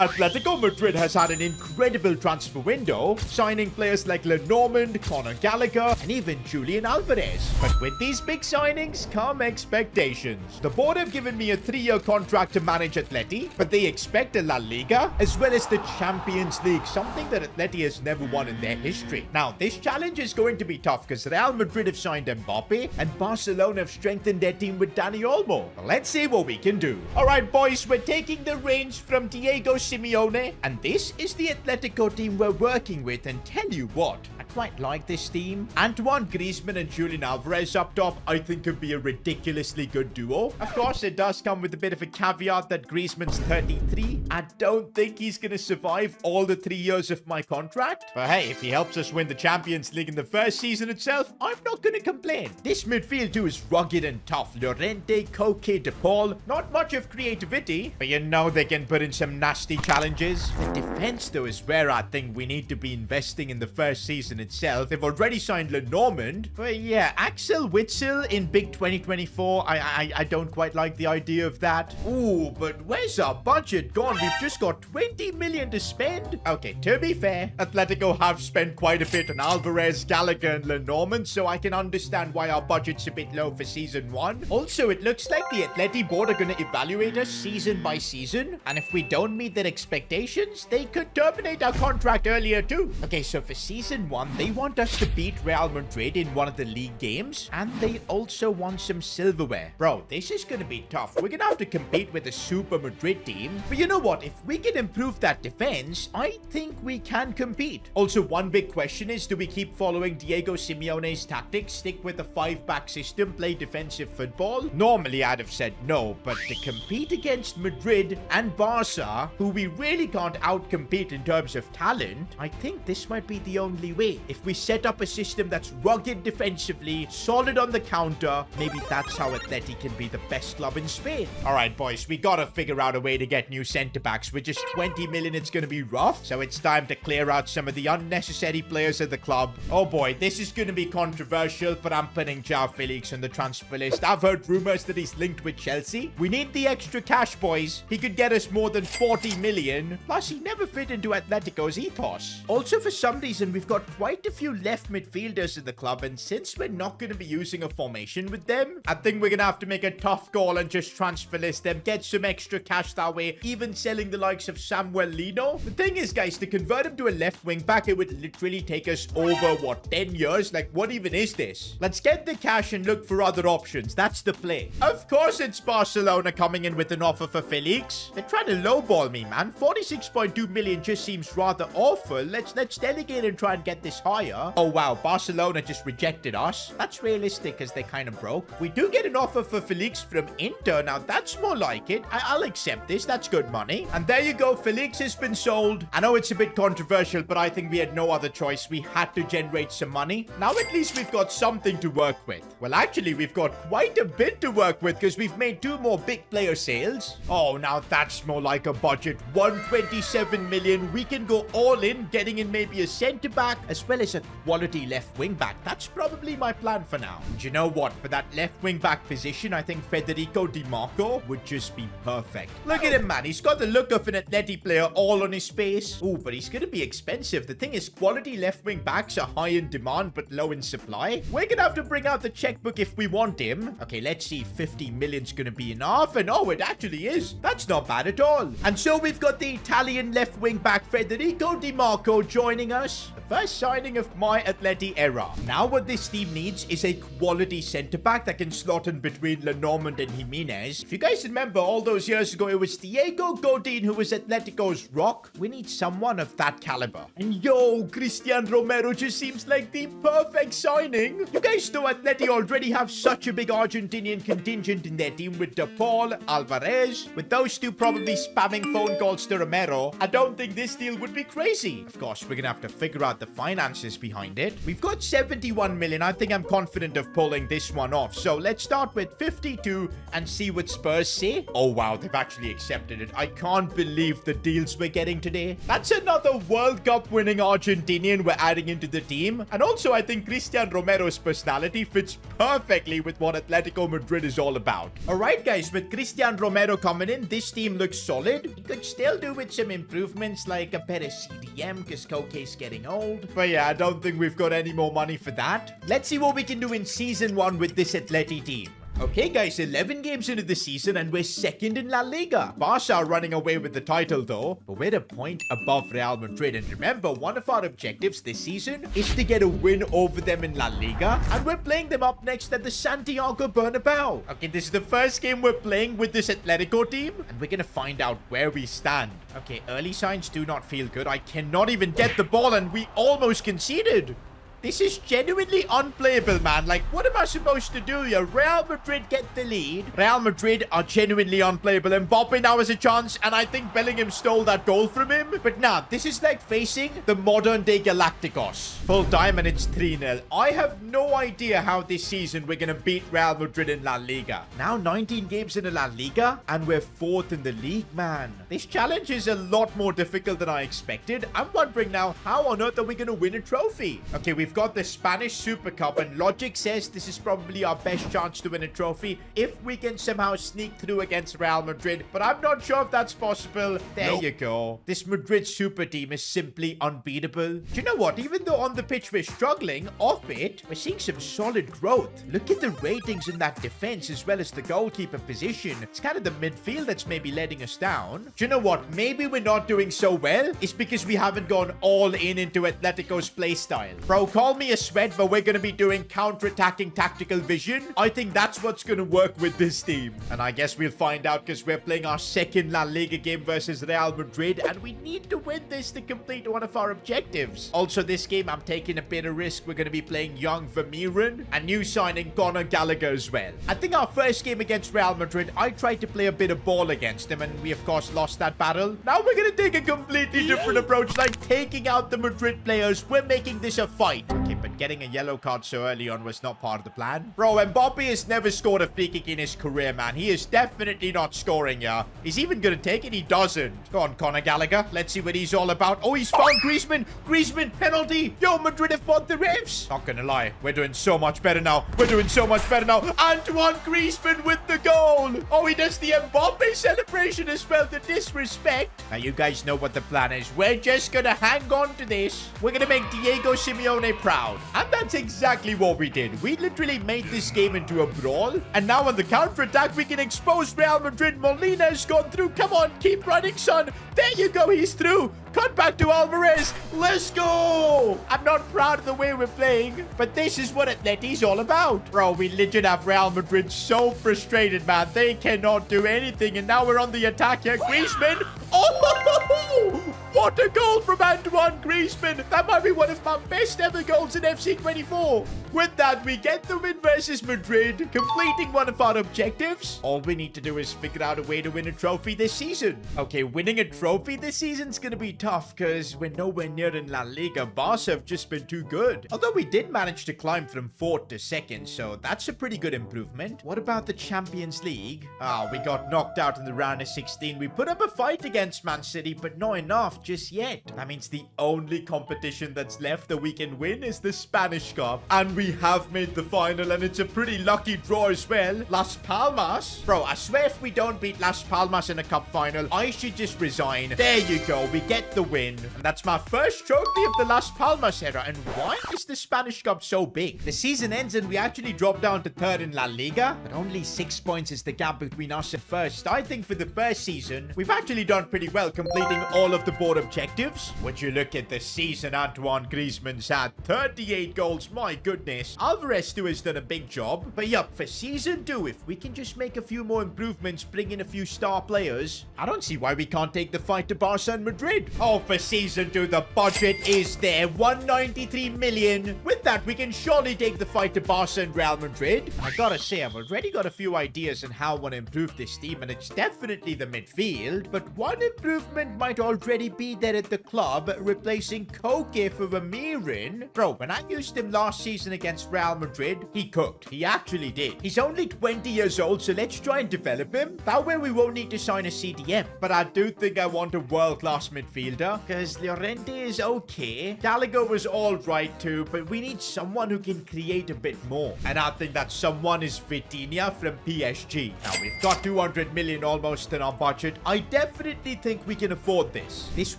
Atletico Madrid has had an incredible transfer window, signing players like Lenormand, Gallagher, and even Julian Alvarez. But with these big signings come expectations. The board have given me a 3-year contract to manage Atleti, but they expect a La Liga as well as the Champions League, something that Atleti has never won in their history. Now, this challenge is going to be tough because Real Madrid have signed Mbappe and Barcelona have strengthened their team with Dani Olmo. Let's see what we can do. All right, boys, we're taking the reins from Diego Simeone, and this is the Atletico team we're working with, and tell you what, I quite like this team. Antoine Griezmann and Julian Alvarez up top, I think could be a ridiculously good duo. Of course, it does come with a bit of a caveat that Griezmann's 33. I don't think he's gonna survive all the 3 years of my contract. But hey, if he helps us win the Champions League in the first season itself, I'm not gonna complain. This midfield too is rugged and tough. Llorente, Koke, De Paul, not much of creativity, but you know they can put in some nasty challenges. The defense though is where I think we need to be investing in the first season itself. They've already signed Lenormand, but yeah, Axel Witsel in big 2024, I don't quite like the idea of that. Ooh, but where's our budget gone? We've just got 20 million to spend. Okay, to be fair, Atletico have spent quite a bit on Alvarez, Gallagher, and Lenormand, so I can understand why our budget's a bit low for season 1. Also, it looks like the Atleti board are going to evaluate us season by season, and if we don't meet their expectations, they could terminate our contract earlier too. Okay, so for season 1, they want us to beat Real Madrid in one of the league games, and they also want some silverware. Bro, this is gonna be tough. We're gonna have to compete with a Super Madrid team, but you know what? If we can improve that defense, I think we can compete. Also, one big question is, do we keep following Diego Simeone's tactics, stick with the 5-back system, play defensive football? Normally, I'd have said no, but to compete against Madrid and Barca, who we really can't outcompete in terms of talent, I think this might be the only way. If we set up a system that's rugged defensively, solid on the counter, maybe that's how Atleti can be the best club in Spain. All right, boys, we gotta figure out a way to get new centre-backs. With just 20 million, it's gonna be rough, so it's time to clear out some of the unnecessary players at the club. Oh boy, this is gonna be controversial, but I'm putting João Felix on the transfer list. I've heard rumors that he's linked with Chelsea. We need the extra cash, boys. He could get us more than 40 million. Plus, he never fit into Atletico's ethos. Also, for some reason, we've got quite a few left midfielders in the club, and since we're not going to be using a formation with them, I think we're going to have to make a tough call and just transfer list them, get some extra cash that way, even selling the likes of Samuel Lino. The thing is, guys, to convert him to a left wing back, it would literally take us over, what, 10 years? Like, what even is this? Let's get the cash and look for other options. That's the play. Of course, it's Barcelona coming in with an offer for Felix. They're trying to lowball me, man. 46.2 million just seems rather awful. Let's delegate and try and get this higher. Oh, wow. Barcelona just rejected us. That's realistic because they kind of broke. We do get an offer for Felix from Inter. Now, that's more like it. I'll accept this. That's good money. And there you go. Felix has been sold. I know it's a bit controversial, but I think we had no other choice. We had to generate some money. Now, at least we've got something to work with. Well, actually, we've got quite a bit to work with because we've made 2 more big player sales. Oh, now that's more like a budget. 127 million. We can go all in, getting in maybe a centre-back as well as a quality left wing-back. That's probably my plan for now. And you know what? For that left wing-back position, I think Federico Di Marco would just be perfect. Look at him, man. He's got the look of an Atleti player all on his face. Oh, but he's going to be expensive. The thing is, quality left wing-backs are high in demand but low in supply. We're going to have to bring out the checkbook if we want him. Okay, let's see if 50 million's going to be enough. And oh, it actually is. That's not bad at all. And so we've got the Italian left wing-back Federico Di Marco joining us. The first signing of my Atleti era. Now what this team needs is a quality centre-back that can slot in between Lenormand and Jimenez. If you guys remember, all those years ago, it was Diego Godin who was Atletico's rock. We need someone of that caliber. And yo, Christian Romero just seems like the perfect signing. You guys know Atleti already have such a big Argentinian contingent in their team with De Paul, Alvarez. With those two probably spamming phone calls to Romero, I don't think this deal would be crazy. Of course, we're gonna have to figure out the finances finances behind it. We've got 71 million. I think I'm confident of pulling this one off. So let's start with 52 and see what Spurs say. Oh, wow. They've actually accepted it. I can't believe the deals we're getting today. That's another World Cup winning Argentinian we're adding into the team. And also, I think Cristian Romero's personality fits perfectly with what Atletico Madrid is all about. All right, guys, with Cristian Romero coming in, this team looks solid. You could still do with some improvements like a better CDM because Koke's getting old. But yeah, I don't think we've got any more money for that. Let's see what we can do in Season 1 with this Atleti team. Okay, guys, 11 games into the season and we're second in La Liga. Barca are running away with the title, though, but we're a point above Real Madrid. And remember, one of our objectives this season is to get a win over them in La Liga, and we're playing them up next at the Santiago Bernabeu. Okay, this is the first game we're playing with this Atletico team, and we're gonna find out where we stand. Okay, early signs do not feel good. I cannot even get the ball, and we almost conceded. This is genuinely unplayable, man. Like, what am I supposed to do here? Real Madrid get the lead. Real Madrid are genuinely unplayable. Mbappe now has a chance, and I think Bellingham stole that goal from him. But nah, this is like facing the modern-day Galacticos. Full time, and it's 3-0. I have no idea how this season we're going to beat Real Madrid in La Liga. Now 19 games in La Liga, and we're 4th in the league, man. This challenge is a lot more difficult than I expected. I'm wondering now, how on earth are we going to win a trophy? Okay, we've got the Spanish Super Cup, and logic says this is probably our best chance to win a trophy if we can somehow sneak through against Real Madrid, but I'm not sure if that's possible. There you go. This Madrid super team is simply unbeatable. Do you know what? Even though on the pitch we're struggling, off it, we're seeing some solid growth. Look at the ratings in that defense as well as the goalkeeper position. It's kind of the midfield that's maybe letting us down. Do you know what? Maybe we're not doing so well. It's because we haven't gone all in into Atletico's play style. Bro, call me a sweat, but we're going to be doing counter-attacking tactical vision. I think that's what's going to work with this team. And I guess we'll find out because we're playing our second La Liga game versus Real Madrid, and we need to win this to complete one of our objectives. Also, this game, I'm taking a bit of risk. We're going to be playing young Vermeeren and new signing Conor Gallagher as well. I think our first game against Real Madrid, I tried to play a bit of ball against them, and we, of course, lost that battle. Now we're going to take a completely different approach, like taking out the Madrid players. We're making this a fight. Okay, but getting a yellow card so early on was not part of the plan. Bro, Mbappe has never scored a free kick in his career, man. He is definitely not scoring here. He's even going to take it. He doesn't. Go on, Conor Gallagher. Let's see what he's all about. Oh, he's found Griezmann. Griezmann, penalty. Yo, Madrid have fought the refs. Not going to lie. We're doing so much better now. We're doing so much better now. Antoine Griezmann with the goal. Oh, he does the Mbappe celebration as well. The disrespect. Now, you guys know what the plan is. We're just going to hang on to this. We're going to make Diego Simeone proud. And that's exactly what we did. We literally made this game into a brawl. And now on the counter-attack, we can expose Real Madrid. Molina has gone through. Come on, keep running, son. There you go. He's through. Cut back to Alvarez. Let's go. I'm not proud of the way we're playing, but this is what Atleti's all about. Bro, we legit have Real Madrid so frustrated, man. They cannot do anything, and now we're on the attack here. Griezmann. Oh, what a goal from Antoine Griezmann. That might be one of my best ever goals in FC 24. With that, we get the win versus Madrid, completing one of our objectives. All we need to do is figure out a way to win a trophy this season. Okay, winning a trophy this season is going to be tough because we're nowhere near in La Liga. Barca have just been too good. Although we did manage to climb from 4th to 2nd, so that's a pretty good improvement. What about the Champions League? We got knocked out in the round of 16. We put up a fight against Man City, but not enough just yet. That means the only competition that's left that we can win is the Spanish Cup. And we have made the final, and it's a pretty lucky draw as well. Las Palmas. Bro, I swear if we don't beat Las Palmas in a cup final, I should just resign. There you go. We get the win. And that's my first trophy of the Las Palmas era. And why is the Spanish Cup so big? The season ends and we actually drop down to 3rd in La Liga, but only 6 points is the gap between us and 1st. I think for the first season, we've actually done pretty well, completing all of the board objectives. Would you look at the season Antoine Griezmann's had? 38 goals, my goodness. Alvarez too has done a big job. But yup, for season 2, if we can just make a few more improvements, bring in a few star players, I don't see why we can't take the fight to Barca and Madrid. Oh, for season 2, the budget is there. 193 million. With that, we can surely take the fight to Barca and Real Madrid. I gotta say, I've already got a few ideas on how I want to improve this team, and it's definitely the midfield. But one improvement might already be there at the club, replacing Koke for Ramirin. Bro, when I used him last season against Real Madrid, he cooked. He actually did. He's only 20 years old, so let's try and develop him. That way we won't need to sign a CDM. But I do think I want a world-class midfielder, because Llorente is okay. Gallagher was all right too, but we need someone who can create a bit more. And I think that someone is Vitinha from PSG. Now, we've got 200 million almost in our budget. I definitely think we can afford this. This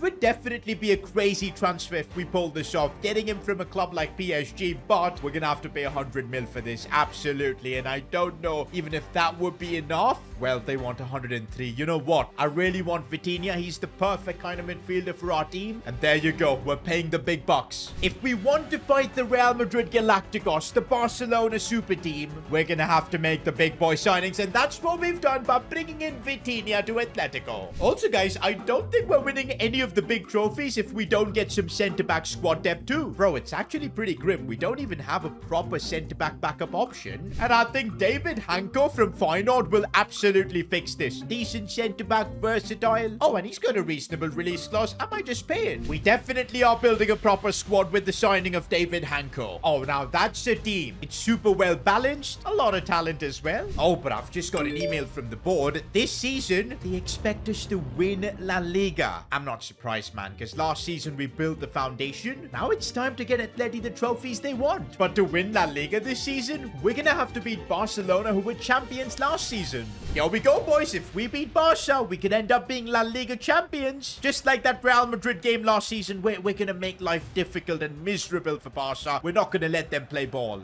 would definitely be a crazy transfer if we pull this off, getting him from a club like PSG, but we're gonna have to pay 100 mil for this, absolutely. And I don't know even if that would be enough. Well, they want 103. You know what? I really want Vitinha. He's the perfect kind of midfielder for our team. And there you go. We're paying the big bucks. If we want to fight the Real Madrid Galacticos, the Barcelona super team, we're going to have to make the big boy signings. And that's what we've done by bringing in Vitinha to Atletico. Also, guys, I don't think we're winning any of the big trophies if we don't get some centre-back squad depth too. Bro, it's actually pretty grim. We don't even have a proper centre-back backup option. And I think David Hanko from Feyenoord will absolutely fix this. Decent centre-back, versatile. Oh, and he's got a reasonable release clause. I might just pay it. We definitely are building a proper squad with the signing of David Hanko. Oh, now that's a team. It's super well balanced. A lot of talent as well. Oh, but I've just got an email from the board. This season, they expect us to win La Liga. I'm not surprised, man, because last season we built the foundation. Now it's time to get Atleti the trophies they want. But to win La Liga this season, we're gonna have to beat Barcelona, who were champions last season. Here we go, boys. If we beat Barca, we could end up being La Liga champions. Just like that Real Madrid game last season, we're gonna make life difficult and miserable for Barca. We're not gonna let them play ball.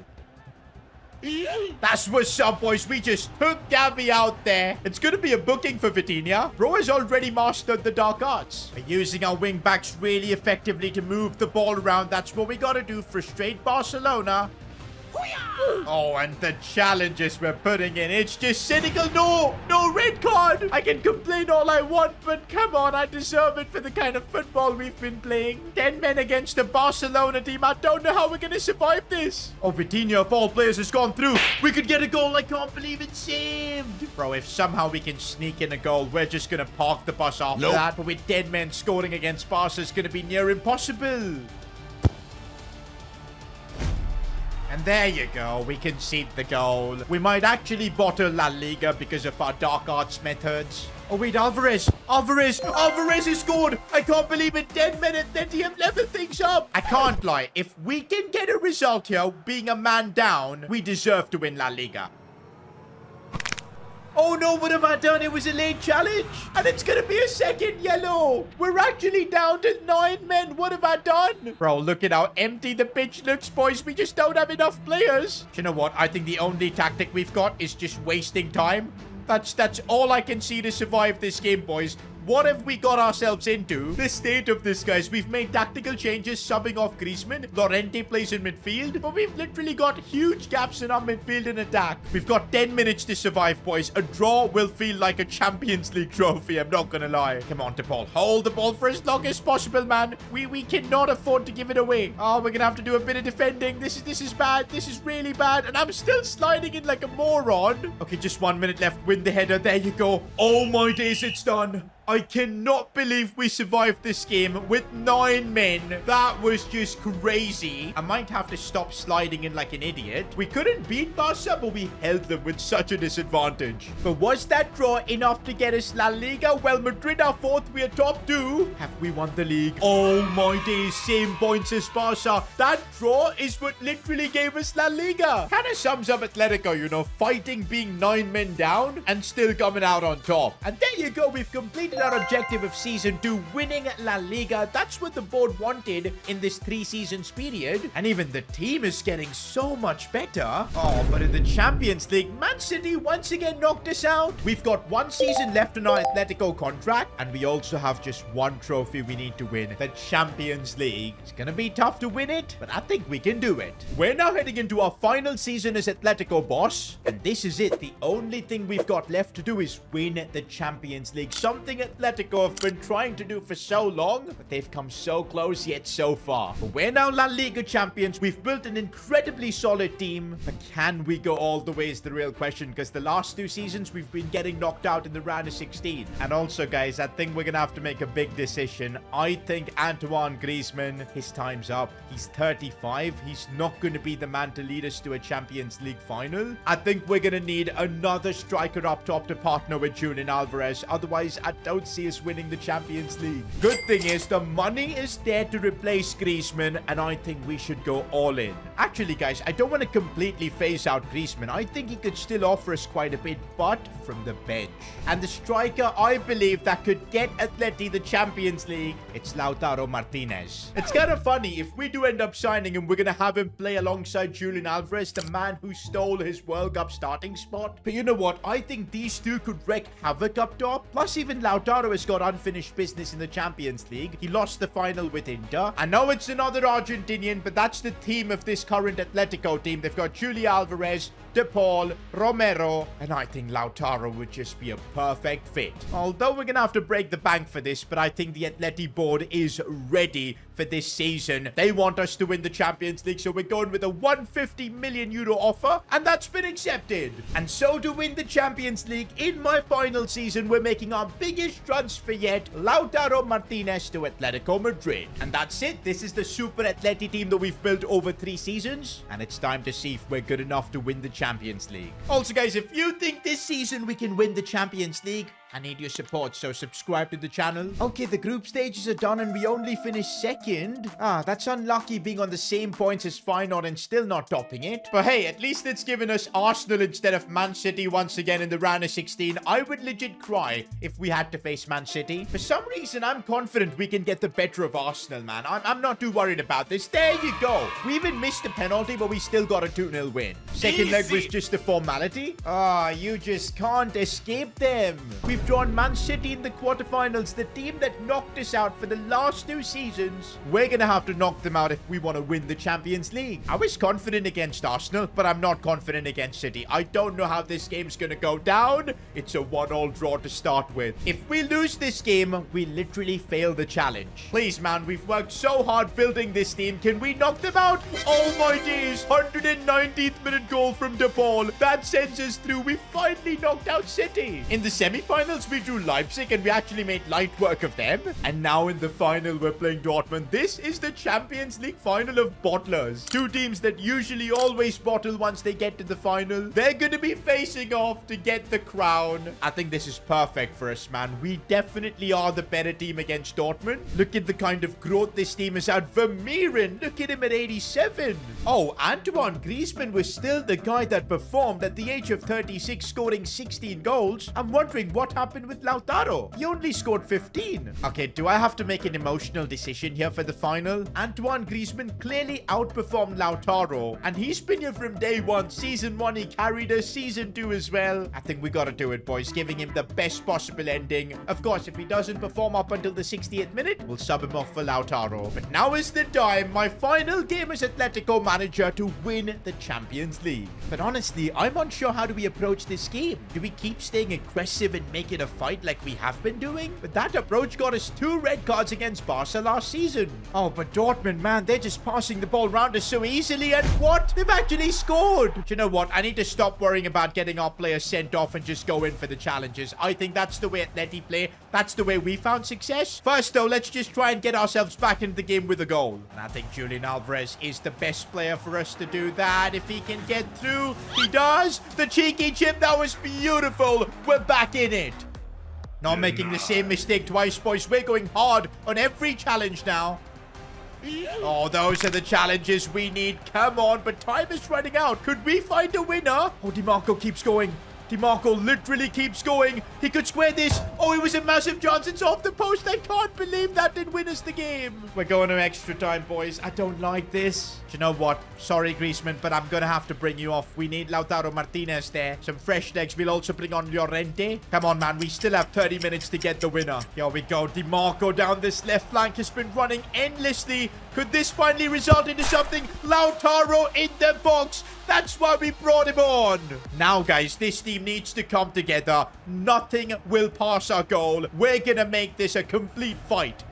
That's what's up, boys. We just took Gavi out there. It's going to be a booking for Vitinha. Bro has already mastered the dark arts. We're using our wing backs really effectively to move the ball around. That's what we got to do. Frustrate Barcelona. Oh, and the challenges we're putting in. It's just cynical. No, no red card. I can complain all I want, but come on, I deserve it for the kind of football we've been playing. 10 men against a Barcelona team. I don't know how we're going to survive this. Oh, Vitinha of all players has gone through. We could get a goal. I can't believe it's saved. Bro, if somehow we can sneak in a goal, we're just going to park the bus after that. But with 10 men scoring against Barca, it's going to be near impossible. And there you go. We concede the goal. We might actually bottle La Liga because of our dark arts methods. Oh, wait, Alvarez. Alvarez has scored. I can't believe it. 10 minutes. Then he have leveled things up. I can't lie. If we can get a result here, being a man down, we deserve to win La Liga. Oh no, what have I done? It was a late challenge. And it's going to be a second yellow. We're actually down to 9 men. What have I done? Bro, look at how empty the pitch looks, boys. We just don't have enough players. Do you know what? I think the only tactic we've got is just wasting time. That's all I can see to survive this game, boys. What have we got ourselves into? The state of this, guys. We've made tactical changes, subbing off Griezmann. Llorente plays in midfield. But we've literally got huge gaps in our midfield and attack. We've got 10 minutes to survive, boys. A draw will feel like a Champions League trophy. I'm not gonna lie. Come on, De Paul. Hold the ball for as long as possible, man. We cannot afford to give it away. Oh, we're gonna have to do a bit of defending. This is bad. This is really bad. And I'm still sliding in like a moron. Okay, just 1 minute left. Win the header. There you go. Oh my days, it's done. I cannot believe we survived this game with 9 men. That was just crazy. I might have to stop sliding in like an idiot. We couldn't beat Barca, but we held them with such a disadvantage. But was that draw enough to get us La Liga? Well, Madrid are 4th. We are top 2. Have we won the league? Oh my days. Same points as Barca. That draw is what literally gave us La Liga. Kind of sums up Atletico, you know, fighting, being 9 men down and still coming out on top. And there you go. We've completed our objective of season 2, winning La Liga. That's what the board wanted in this 3 seasons period. And even the team is getting so much better. Oh, but in the Champions League, Man City once again knocked us out. We've got 1 season left on our Atletico contract. And we also have just 1 trophy we need to win. The Champions League. It's gonna be tough to win it, but I think we can do it. We're now heading into our final season as Atletico boss. And this is it. The only thing we've got left to do is win the Champions League. Something Atletico have been trying to do for so long, but they've come so close yet so far. But we're now La Liga champions. We've built an incredibly solid team, but can we go all the way is the real question, because the last 2 seasons we've been getting knocked out in the round of 16. And also, guys, I think we're gonna have to make a big decision. I think Antoine Griezmann, his time's up. He's 35. He's not going to be the man to lead us to a Champions League final. I think we're going to need another striker up top to partner with Julian Alvarez. Otherwise, I don't see us winning the Champions League. Good thing is the money is there to replace Griezmann, and I think we should go all in. Actually, guys, I don't want to completely phase out Griezmann. I think he could still offer us quite a bit, but from the bench. And the striker, I believe, that could get Atleti the Champions League, it's Lautaro Martinez. It's kind of funny. If we do end up signing him, we're going to have him play alongside Julian Alvarez, the man who stole his World Cup starting spot. But you know what? I think these two could wreak havoc up top. Plus, even Lautaro has got unfinished business in the Champions League. He lost the final with Inter. I know it's another Argentinian, but that's the team of this current Atletico team. They've got Julian Alvarez, De Paul, Romero, and I think Lautaro would just be a perfect fit. Although we're going to have to break the bank for this, but I think the Atleti board is ready for this season. They want us to win the Champions League, so we're going with a 150 million euro offer, and that's been accepted. And so to win the Champions League in my final season, we're making our biggest transfer yet, Lautaro Martinez to Atletico Madrid. And that's it. This is the super Atleti team that we've built over 3 seasons, and it's time to see if we're good enough to win the Champions League. Also, guys, if you think this season we can win the Champions League, I need your support, so subscribe to the channel. Okay, the group stages are done and we only finished second. That's unlucky being on the same points as Feyenoord and still not topping it. But hey, at least it's given us Arsenal instead of Man City once again in the round of 16. I would legit cry if we had to face Man City. For some reason, I'm confident we can get the better of Arsenal, man. I'm not too worried about this. There you go. We even missed a penalty, but we still got a 2-0 win. Second leg was just a formality. You just can't escape them. We've drawn Man City in the quarterfinals, the team that knocked us out for the last 2 seasons. We're gonna have to knock them out if we want to win the Champions League. I was confident against Arsenal, but I'm not confident against City. I don't know how this game's gonna go down. It's a 1-all draw to start with. If we lose this game, we literally fail the challenge. Please, man, we've worked so hard building this team. Can we knock them out? Oh my days, 119th minute goal from De Paul. That sends us through. We finally knocked out City. In the semi-finals, we drew Leipzig and we actually made light work of them. And now in the final, we're playing Dortmund. This is the Champions League final of bottlers. 2 teams that usually always bottle once they get to the final. They're going to be facing off to get the crown. I think this is perfect for us, man. We definitely are the better team against Dortmund. Look at the kind of growth this team has had. Vermeeren, look at him at 87. Oh, Antoine Griezmann was still the guy that performed at the age of 36, scoring 16 goals. I'm wondering what happened with Lautaro. He only scored 15. Okay, do I have to make an emotional decision here for the final? Antoine Griezmann clearly outperformed Lautaro, and he's been here from day 1. Season 1, he carried us. Season 2 as well. I think we gotta do it, boys. Giving him the best possible ending. Of course, if he doesn't perform up until the 60th minute, we'll sub him off for Lautaro. But now is the time, my final game as Atletico manager, to win the Champions League. But honestly, I'm unsure how do we approach this game. Do we keep staying aggressive and make it a fight like we have been doing? But that approach got us 2 red cards against Barca last season. Oh, but Dortmund, man, they're just passing the ball around us so easily. And what? They've actually scored. Do you know what? I need to stop worrying about getting our players sent off and just go in for the challenges. I think that's the way Atleti play. That's the way we found success. First, though, let's just try and get ourselves back into the game with a goal. And I think Julian Alvarez is the best player for us to do that. If he can get through, he does. The cheeky chip, that was beautiful. We're back in it. Not making the same mistake twice, boys. We're going hard on every challenge now. Oh, those are the challenges we need. Come on, but time is running out. Could we find a winner? Oh, DiMarco keeps going. DiMarco literally keeps going. He could square this. Oh, it was a massive chance. It's off the post. I can't believe that didn't win us the game. We're going to extra time, boys. I don't like this. Do you know what? Sorry, Griezmann, but I'm going to have to bring you off. We need Lautaro Martinez there. Some fresh legs. We'll also bring on Llorente. Come on, man. We still have 30 minutes to get the winner. Here we go. DiMarco down this left flank has been running endlessly. Could this finally result into something? Lautaro in the box. That's why we brought him on. Now, guys, this team needs to come together. Nothing will pass our goal. We're gonna make this a complete fight.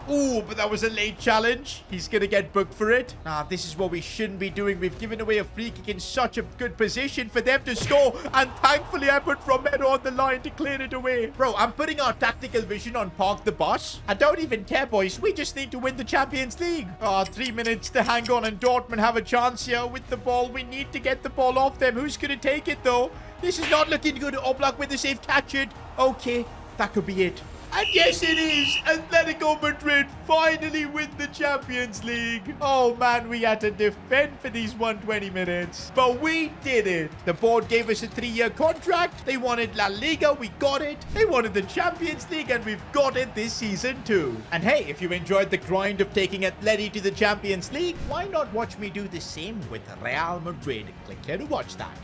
Ooh, but that was a late challenge. He's going to get booked for it. This is what we shouldn't be doing. We've given away a free kick in such a good position for them to score. And thankfully, I put Romero on the line to clear it away. Bro, I'm putting our tactical vision on park the bus. I don't even care, boys. We just need to win the Champions League. 3 minutes to hang on, and Dortmund have a chance here with the ball. We need to get the ball off them. Who's going to take it, though? This is not looking good. Oblak with the safe, catch it. Okay, that could be it. And yes, it is. Atletico Madrid finally win the Champions League. Oh, man, we had to defend for these 120 minutes. But we did it. The board gave us a 3-year contract. They wanted La Liga. We got it. They wanted the Champions League, and we've got it this season too. And hey, if you enjoyed the grind of taking Atleti to the Champions League, why not watch me do the same with Real Madrid? Click here to watch that.